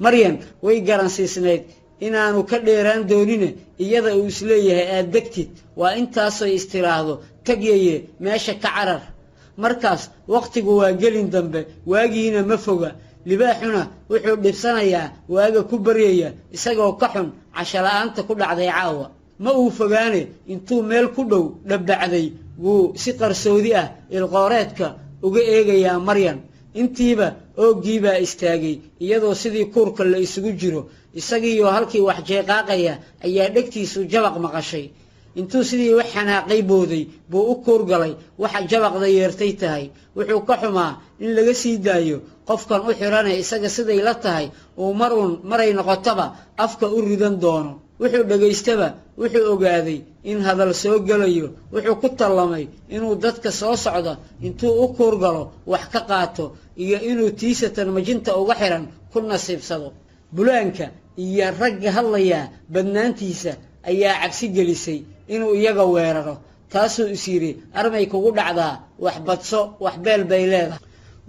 maryan way garansiisnayd inaanu ka dheeraan doonine iyada uu isleeyahay aad degtid waa intaasoo istiraahdo tagyaye meesha ka carar markaas waqtigu waa gelin dambe waagiina ma foga libaaxuna wuxuu dhibsanayaa waaga ku baryaya isagoo ka xun cashala'aanta ku dhacday caawa ma uu fogaane intuu meel ku dhow dhabbacday wuu si qarsoodi ah ilqooreedka uga eegayaa maryan intiiba ooggiibaa istaagay iyadoo sidii kuurka la isugu jiro isagiioo halkii wax jeeqaaqaya ayaa dhegtiisu jabaq maqashay intuu sidii wax xanaaqay booday buu u kuurgalay waxa jabaqda yeertay tahay wuxuu ka xumaa in laga sii daayo qofkan u xirane isaga siday la tahay uu maray noqotaba afka u ridan doono wuxuu dhegaystaba wuxuu ogaaday in hadal soo gelayo wuxuu ku tallamay inuu dadka soo socda intuu u kuurgalo wax ka qaato iyo inuu tiisatan majinta uga xiran ku nasiibsado bulaanka iyo ragga hadlayaa badnaantiisa ayaa cabsi gelisay inuu iyaga weeraro taasuu is yidhi armay kugu dhacdaa wax badso wax beel bay leedahay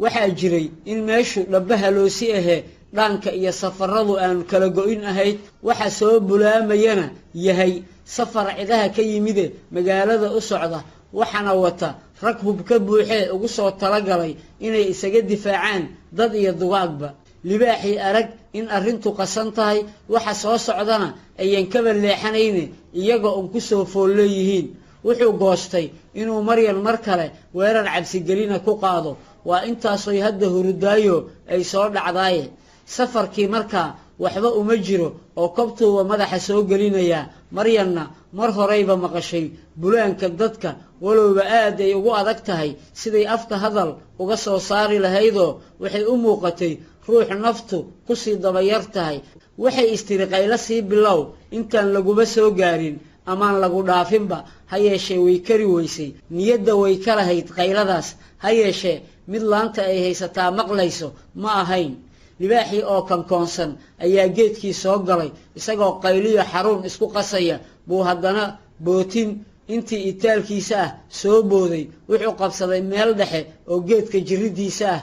waxaa jiray in meeshu dhabbaha loosi ahee dhanka iyo safaradu aan kala go'in ahayd waxa soo bulaamayana yahay safar cidaha ka yimide magaalada u socda waxana wata rag hub ka buuxee ugu soo talagalay inay isaga difaacaan dad iyo dugaagba libaaxii arag in arrintu qasan tahay waxa soo socdana ayaan kaba leexanayne iyaga un ku soo foolleeyihiin wuxuu goostay inuu maryan mar kale weerar cabsigelina ku qaado waa intaasoy hadda hurudaayo ay soo dhacdaaye safarkii markaa waxba uma jiro oo kobtuuba madaxa soo gelinayaa maryanna mar horeyba maqashay bulaanka dadka walowba aad ay ugu adag tahay siday afka hadal uga soo saari lahaydoo waxay u muuqatay ruux naftu ku sii dabayar tahay waxay istiri qaylo sii bilow intaan laguba soo gaarin amaan lagu dhaafinba ha yeeshee way kari weysay niyadda way ka lahayd qayladaas ha yeeshee mid laanta ay haysataa maqlayso ma ahayn libaaxii oo kankoonsan ayaa geedkii soo galay isagoo qayliyo xaruun isku qasaya buu haddana bootin intii itaalkiisa ah soo booday wuxuu qabsaday meel dhexe oo geedka jirridiisa ah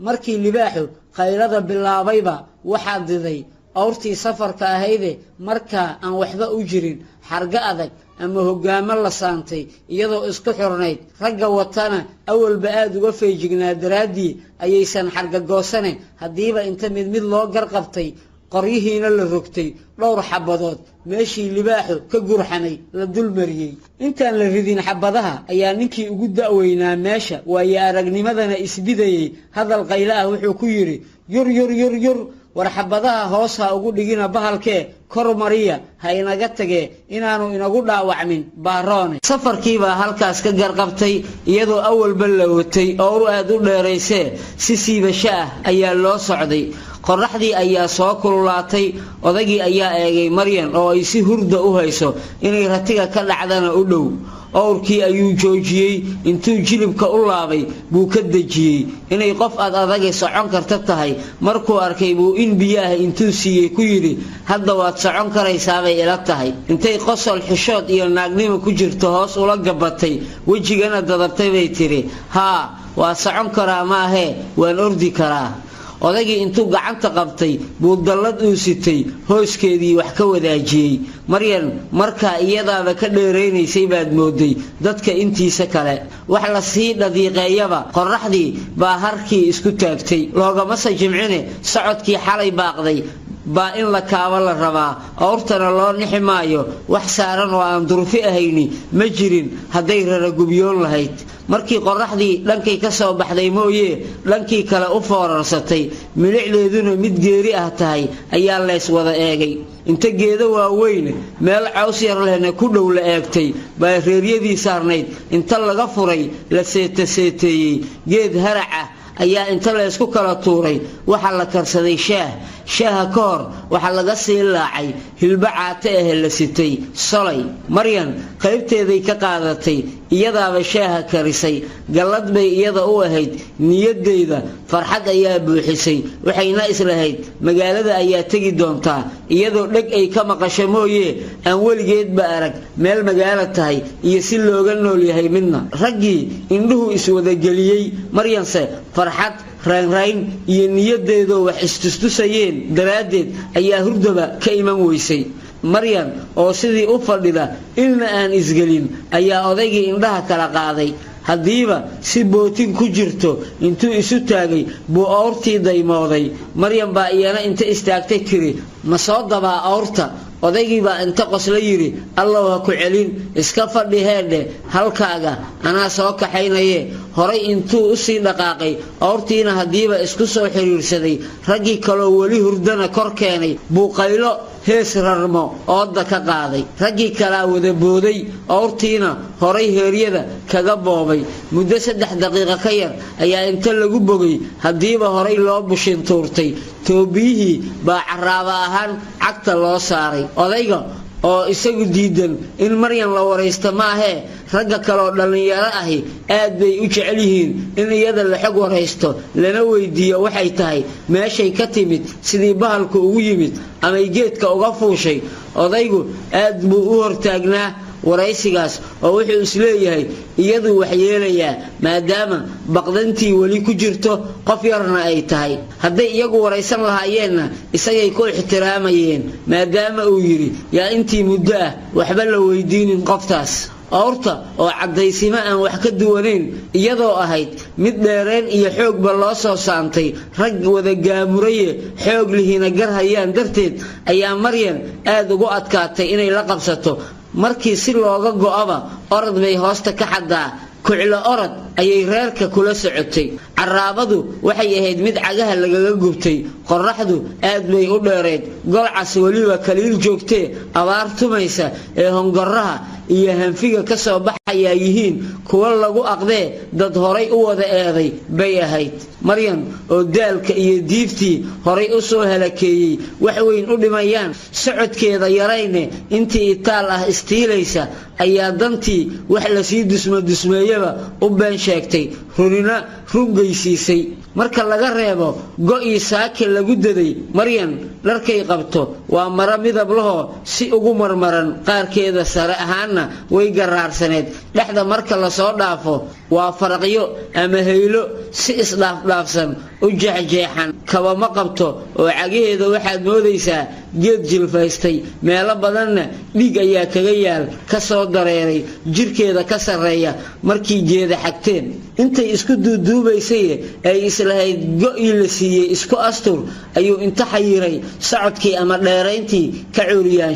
markii libaaxu qaylada bilaabayba waxaa diday awrtii safarka ahayde markaa aan waxba u jirin xarga adag ama hoggaamo la saantay iyadoo isku xirnayd ragga watana awalba aad uga feejignaa daraaddii ayaysan xarga goosane haddiiba inta mid loo garqabtay qoryihiina la rogtay dhowr xabadood meeshii libaaxu ka gurxanay la dulmariyey intaan la ridin xabadaha ayaa ninkii ugu da'weynaa meesha waayo aragnimadana isbidayey hadal qaylo ah wuxuu ku yidhi yur war xabadaha hoos ha ugu dhigina bahalkee kor mariya ha inaga tagee inaanu inagu dhaawacmin baaroone safarkiibaa halkaas ka garqabtay iyadoo awalba la watay owr aad u dheeraysee si siibasho ah ayaa loo socday qorraxdii ayaa soo kululaatay odagii ayaa eegay maryan oo ay si hurda u hayso inay ratiga ka dhacdana u dhow owrkii ayuu joojiyey intuu jilibka u laabay buu ka dejiyey inay qof adagay socon karta tahay markuu arkay buu in biyo ah intuu siiyey ku yidhi hadda waad socon karaysaabay ila tahay intay qosol xishood iyo naagnimo ku jirto hoos ula gabatay wejigana dadabtay bay tidhi haa waa socon karaa maahee waan ordi karaa odagii intuu gacanta qabtay buu dallad uu sitay hooskeedii wax ka wadaajiyey maryan markaa iyadaaba ka dheeraynaysay baad mooday dadka intiisa kale wax la sii dhadiiqeeyaba qorraxdii baa harkii isku taagtay loogamase jimcine socodkii xalay baaqday baa in la kaaba la rabaa awrtana loo nixi maayo wax saaran oo aan durfi ahayni ma jirin hadday raragubyoon lahayd markii qorraxdii dhankay ka soo baxday mooyee dhankii kale u foorarsatay milicdeeduna mid geeri ah tahay ayaa leys wada eegay inta geedo waaweyn meel caws yar lehna ku dhow la eegtay baa reeryadii saarnayd inta laga furay la seeteeyey geed harac ah ayaa inta la isku kala tuuray waxa la karsaday shaah shaaha ka hor waxa laga sii laacay hilba caate ah la sitay solay maryan qaybteeday ka qaadatay iyadaaba shaaha karisay galad bay iyada u ahayd niyadeeda farxad ayaa buuxisay waxayna islahayd magaalada ayaa tagi doontaa iyadoo dhag ay ka maqasho mooyee aan weligeedba arag meel magaalo tahay iyo si looga nool yahay midna raggii indhuhu iswada geliyey maryanse farxad rayn iyo niyadeedoo wax istustusayeen daraaddeed ayaa hurdaba ka iman weysay maryan oo sidii u fadhida ilna aan isgelin ayaa odaygii indhaha kala qaaday haddiiba si bootin ku jirto intuu isu taagay buu awrtii daymooday maryan baa iyana inta istaagtay tiri ma soo dabaa awrta odaygii baa inta qosla yiri allah ha ku celin iska fadhi heedhe halkaaga anaa soo kaxaynaye horay intuu u sii dhaqaaqay awrtiina haddiiba isku soo xiriirsaday raggii kaloo weli hurdana kor keenay buu qaylo hees rarmo ooda ka qaaday raggii kalaa wada booday awrtiina horay heeryada kaga boobay muddo 3 daqiiqo ka yar ayaa inta lagu bogay haddiiba horay loo bushin tuurtay toobiyihii baa caraaba ahaan cagta loo saaray odayga oo isagu diidan in maryan la wareysto maahee ragga kale oo dhalinyaro ahi aad bay u jecel yihiin in iyada la xog wareysto lana weydiiyo waxay tahay meeshay ka timid sidii bahalku ugu yimid ama geedka uga fuushay odaygu aad buu u hortaagnaa waraysigaas oo wuxuu isleeyahay iyadu wax yeelayaa maadaama baqdantii wali ku jirto qof yarna ay tahay hadday iyagu waraysan lahaayeenna isagay ku ixtiraamayeen maadaama uu yiri yaa intii muddo ah waxba la weydiinin qoftaas awrta oo cadaysima aan wax ka duwaneyn iyadoo ahayd mid dheereen iyo xoogba loo soo saantay rag wada gaamuraye xoog lihina gar hayaan darteed ayaa maryan aad ugu adkaatay inay la qabsato markii si looga go'aba orod bay hoosta ka xadaa kucilo orod ayay reerka kula socotay caraabadu waxay ahayd mid cagaha lagaga gubtay qorraxdu aad bay u dheereed golcas waliba kaliil joogtee abaar tumaysa ee hongorraha iyo hanfiga ka soo baxaya yihiin kuwa lagu aqdee dad horay u wada eeday bay ahayd maryan oo daalka iyo diiftii horay u soo halakeeyay wax weyn u dhimayaan socodkeeda yarayne intii itaal ah istiilaysa ayaa dantii wax la sii dusmeeyaba u been sheegtay runina rungaysiisay marka laga reebo go'ii saake lagu daday maryan dharkay qabto waa mara midab laho si ugu marmaran qaarkeeda sare ahaana way garaarsaneed dhaxda marka la soo dhaafo waa farqiyo ama haylo si isdhaafsan u jeexjeexan kaba ma qabto oo cageeda waxaad moodaysaa geed jilfaystay meelo badanna dhiig ayaa kaga yaal ka soo dareeray jirkeeda ka sareeya markii jeeda xagteen intay isku duuduubaysay ay islahayd go'ii la siiyay isku astur ayuu inta xayiray socodkii ama dheerayntii ka curiyaan